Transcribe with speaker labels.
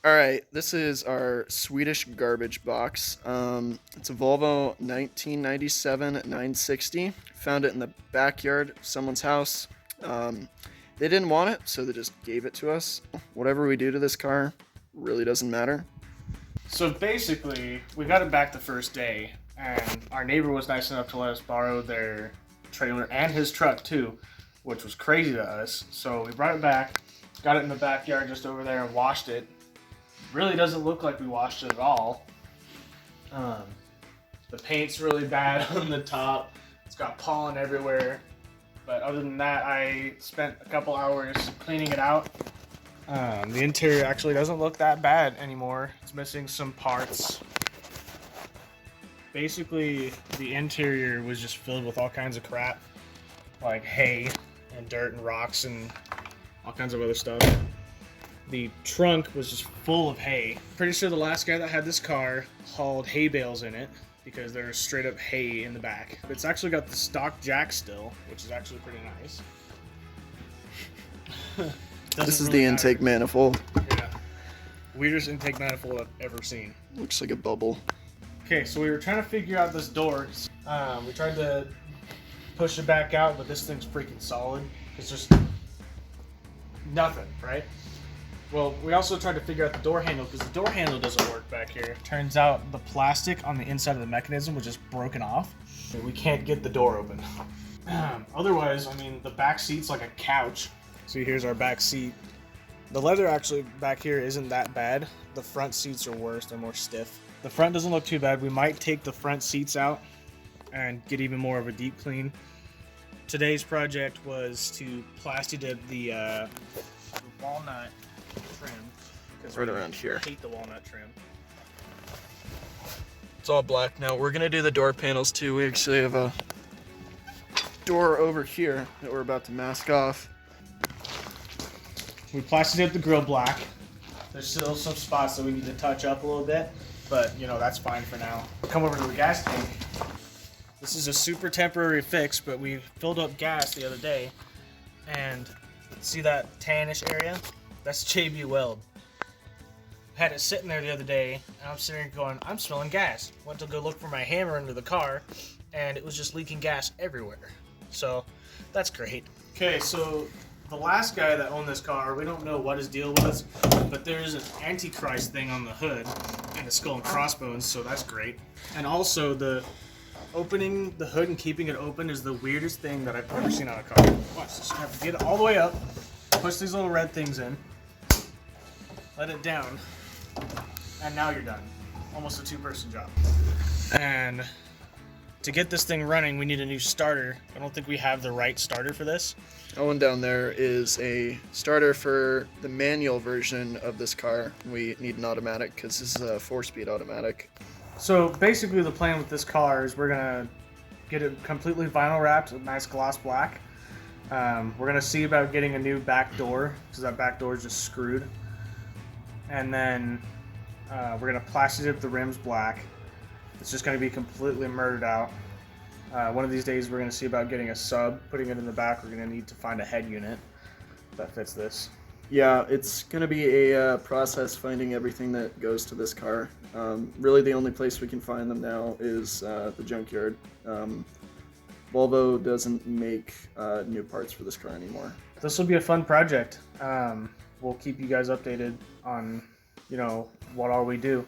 Speaker 1: All right, this is our Swedish garbage box. It's a Volvo 1997 960. Found it in the backyard of someone's house. They didn't want it, so they just gave it to us. Whatever we do to this car really doesn't matter.
Speaker 2: So basically, we got it back the first day, and our neighbor was nice enough to let us borrow their trailer and his truck too, which was crazy to us. So we brought it back, got it in the backyard just over there and washed it. Really doesn't look like we washed it at all. The paint's really bad on the top. It's got pollen everywhere. But other than that, I spent a couple hours cleaning it out. The interior actually doesn't look that bad anymore. It's missing some parts. Basically, the interior was just filled with all kinds of crap, like hay and dirt and rocks and all kinds of other stuff. The trunk was just full of hay. Pretty sure the last guy that had this car hauled hay bales in it because there's straight up hay in the back. It's actually got the stock jack still, which is actually pretty nice.
Speaker 1: This is the intake manifold.
Speaker 2: Yeah. Weirdest intake manifold I've ever seen.
Speaker 1: Looks like a bubble.
Speaker 2: Okay, so we were trying to figure out this door. We tried to push it back out, but this thing's freaking solid. It's just nothing, right? Well, we also tried to figure out the door handle because the door handle doesn't work back here. Turns out the plastic on the inside of the mechanism was just broken off. We can't get the door open. Otherwise, I mean, the back seat's like a couch. So here's our back seat. The leather actually back here isn't that bad. The front seats are worse, they're more stiff. The front doesn't look too bad. We might take the front seats out and get even more of a deep clean. Today's project was to plasti dip the walnut trim.
Speaker 1: Right around here.
Speaker 2: I hate the walnut trim.
Speaker 1: It's all black now. We're gonna do the door panels too. We actually have a door over here that we're about to mask off.
Speaker 2: We plastered up the grill black. There's still some spots that we need to touch up a little bit, but you know, that's fine for now. Come over to the gas tank. This is a super temporary fix, but we filled up gas the other day, and see that tannish area? That's JB Weld. Had it sitting there the other day, and I'm sitting here going, I'm smelling gas. Went to go look for my hammer under the car, and it was just leaking gas everywhere. So, that's great. Okay, so the last guy that owned this car, we don't know what his deal was, but there's an Antichrist thing on the hood and a skull and crossbones, so that's great. And also, the opening the hood and keeping it open is the weirdest thing that I've ever seen on a car. Watch this. You have to get it all the way up, push these little red things in, let it down, and now you're done. Almost a two-person job. And to get this thing running, we need a new starter. I don't think we have the right starter for this.
Speaker 1: That one down there is a starter for the manual version of this car. We need an automatic because this is a 4-speed automatic.
Speaker 2: So basically the plan with this car is we're gonna get it completely vinyl wrapped with nice gloss black. We're gonna see about getting a new back door because that back door is just screwed. And then we're gonna plasti dip the rims black. It's just gonna be completely murdered out. One of these days we're gonna see about getting a sub, putting it in the back. We're gonna need to find a head unit that fits this.
Speaker 1: Yeah, it's going to be a process finding everything that goes to this car. Really the only place we can find them now is the junkyard. Volvo doesn't make new parts for this car anymore.
Speaker 2: This will be a fun project. We'll keep you guys updated on, you know, what all we do.